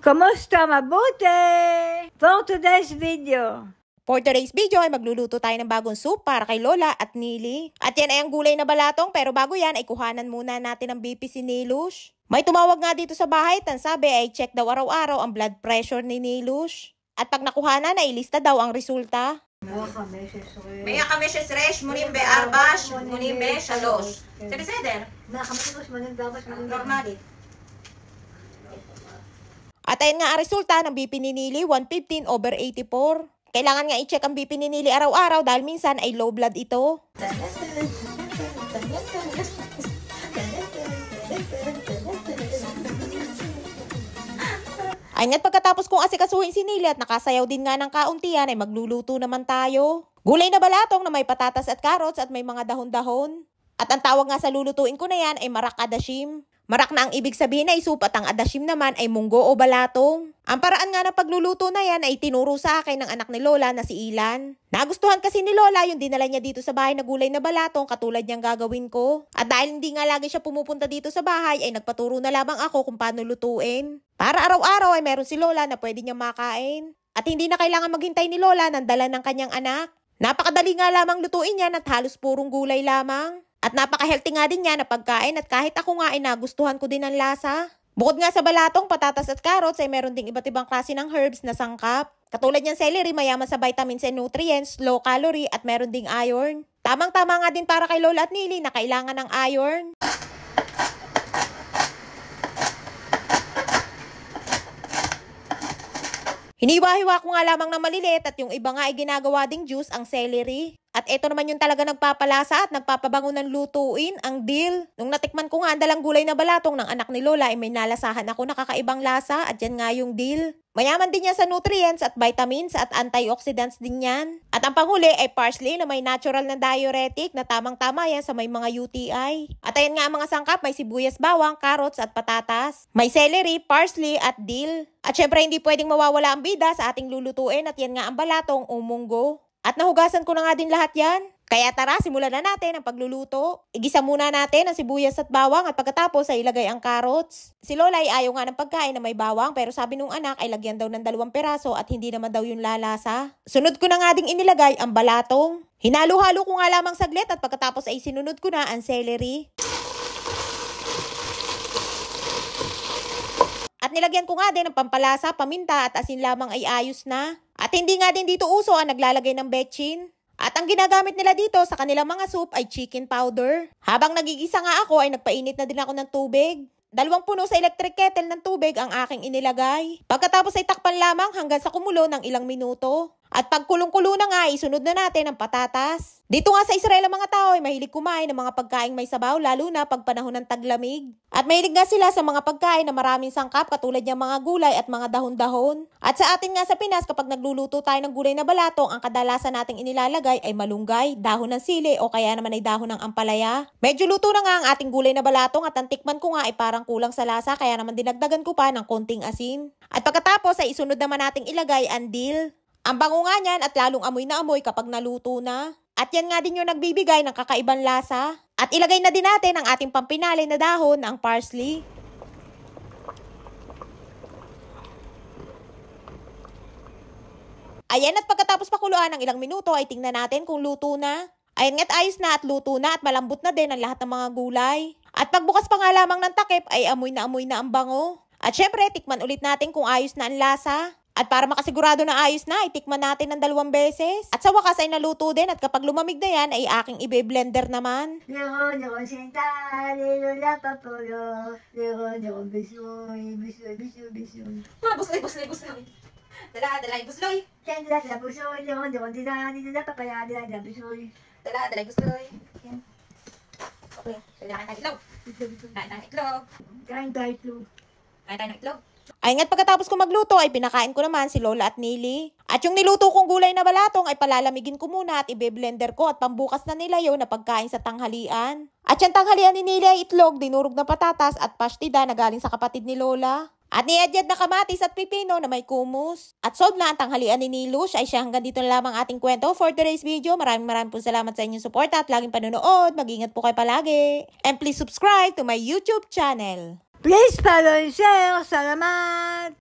Kamusta? Mabuti? For today's video. For today's video ay magluluto tayo ng bagong soup para kay Lola at Nili. At yan ay ang gulay na balatong, pero bago yan ay kuhanan muna natin ang BP si Nilush. May tumawag nga dito sa bahay, tan sabi ay check daw araw-araw ang blood pressure ni Nilush. At pag nakuhanan ay ilista daw ang resulta. May kameses resh, munimbe arbash, munimbe shalos. Sede seder. Normali. At ayun nga ang resulta ng BP ni Nili, 115/84. Kailangan nga i-check ang BP ni Nili araw-araw dahil minsan ay low blood ito. Ayun nga't pagkatapos kong asikasuhin si Nili at nakasayaw din nga ng kauntian ay magluluto naman tayo. Gulay na balatong na may patatas at carrots at may mga dahon-dahon. At ang tawag nga sa lulutuin ko na yan ay marak adashim. Marak na ang ibig sabihin ay soup at ang adashim naman ay munggo o balatong. Ang paraan nga ng pagluluto na yan ay tinuro sa akin ng anak ni Lola na si Ilan. Nagustuhan kasi ni Lola yung dinala niya dito sa bahay na gulay na balatong katulad niyang gagawin ko. At dahil hindi nga lagi siya pumupunta dito sa bahay ay nagpaturo na lamang ako kung paano lutuin. Para araw-araw ay meron si Lola na pwede niyang makain. At hindi na kailangan maghintay ni Lola ng dala ng kanyang anak. Napakadali nga lamang lutuin yan at halos purong gulay lamang. At napaka-healthy nga din niya na pagkain at kahit ako nga ay nagustuhan ko din ang lasa. Bukod nga sa balatong, patatas at carrots ay meron ding iba't ibang klase ng herbs na sangkap. Katulad niyang celery, mayaman sa vitamins and nutrients, low calorie at meron ding iron. Tamang-tama nga din para kay Lola at Nili na kailangan ng iron. Hiniwa-hiwa ko nga lamang na malilit at yung iba nga ay ginagawa ding juice ang celery. At ito naman yung talaga nagpapalasa at nagpapabango ng lutuin, ang dill. Nung natikman ko nga ang dalang gulay na balatong ng anak ni Lola ay may nalasahan ako na kakaibang lasa at yan nga yung dill. Mayaman din yan sa nutrients at vitamins at antioxidants din yan. At ang panghuli ay parsley na may natural na diuretic na tamang-tama yan sa may mga UTI. At ayan nga ang mga sangkap, may sibuyas, bawang, carrots at patatas. May celery, parsley at dill. At syempre hindi pwedeng mawawala ang bida sa ating lulutuin at yan nga ang balatong o munggo. At nahugasan ko na nga din lahat yan. Kaya tara, simulan na natin ang pagluluto. Igisa muna natin ang sibuyas at bawang at pagkatapos ay ilagay ang carrots. Si Lola ay ayaw nga ng pagkain na may bawang pero sabi nung anak ay lagyan daw ng 2 peraso at hindi naman daw yung lalasa. Sunod ko na nga ding inilagay ang balatong. Hinalo-halo ko nga lamang saglit at pagkatapos ay sinunod ko na ang celery. At nilagyan ko nga din ng pampalasa, paminta at asin lamang ay ayos na. At hindi nga din dito uso ang naglalagay ng betchin. At ang ginagamit nila dito sa kanilang mga soup ay chicken powder. Habang nagigisa nga ako ay nagpainit na din ako ng tubig. 2 puno sa electric kettle ng tubig ang aking inilagay. Pagkatapos ay takpan lamang hanggang sa kumulo ng ilang minuto. At pag kulong-kulo na nga, isunod na natin ang patatas. Dito nga sa Israel ang mga tao ay mahilig kumain ng mga pagkaing may sabaw lalo na pag panahon ng taglamig. At mahilig nga sila sa mga pagkain na maraming sangkap katulad ng mga gulay at mga dahon-dahon. At sa atin nga sa Pinas kapag nagluluto tayo ng gulay na balatong, ang kadalasan nating inilalagay ay malunggay, dahon ng sili o kaya naman ay dahon ng ampalaya. Medyo luto na nga ang ating gulay na balatong at ang tikman ko nga ay parang kulang sa lasa kaya naman dinagdagan ko pa ng konting asin. At pagkatapos ay isunod naman nating ilagay ang dill. Ang bango nga niyan at lalong amoy na amoy kapag naluto na. At yan nga din yung nagbibigay ng kakaibang lasa. At ilagay na din natin ang ating pampinali na dahon, ang parsley. Ayan at pagkatapos pakuluan ng ilang minuto ay tingnan natin kung luto na. Ayan nga't ayos na at luto na at malambot na din ang lahat ng mga gulay. At pagbukas pa nga lamang ng takip ay amoy na ang bango. At syempre tikman ulit natin kung ayos na ang lasa. At para makasigurado na ayos na, itikman natin ng 2 beses. At sa wakas ay naluto din at kapag lumamig na yan ay aking ibe-blender naman. Busloy. Dala, busloy. Dala, busloy. Okay, kailangan tayo itlog. Kain tayo ng itlog. Ay nga't pagkatapos ko magluto ay pinakain ko naman si Lola at Nili. At yung niluto kong gulay na balatong ay palalamigin ko muna at ibe-blender ko at pambukas na nila yun na pagkain sa tanghalian. At yung tanghalian ni Nili ay itlog, dinurog na patatas at pastida na galing sa kapatid ni Lola. At niadyad na kamatis at pipino na may kumus. At solve na ang tanghalian ni Nilush ay siya hanggang dito na lamang ating kwento for today's video. Maraming po salamat sa inyong support at laging panonood. Mag-ingat po kayo palagi. And please subscribe to my YouTube channel. Please follow and share. Salamat!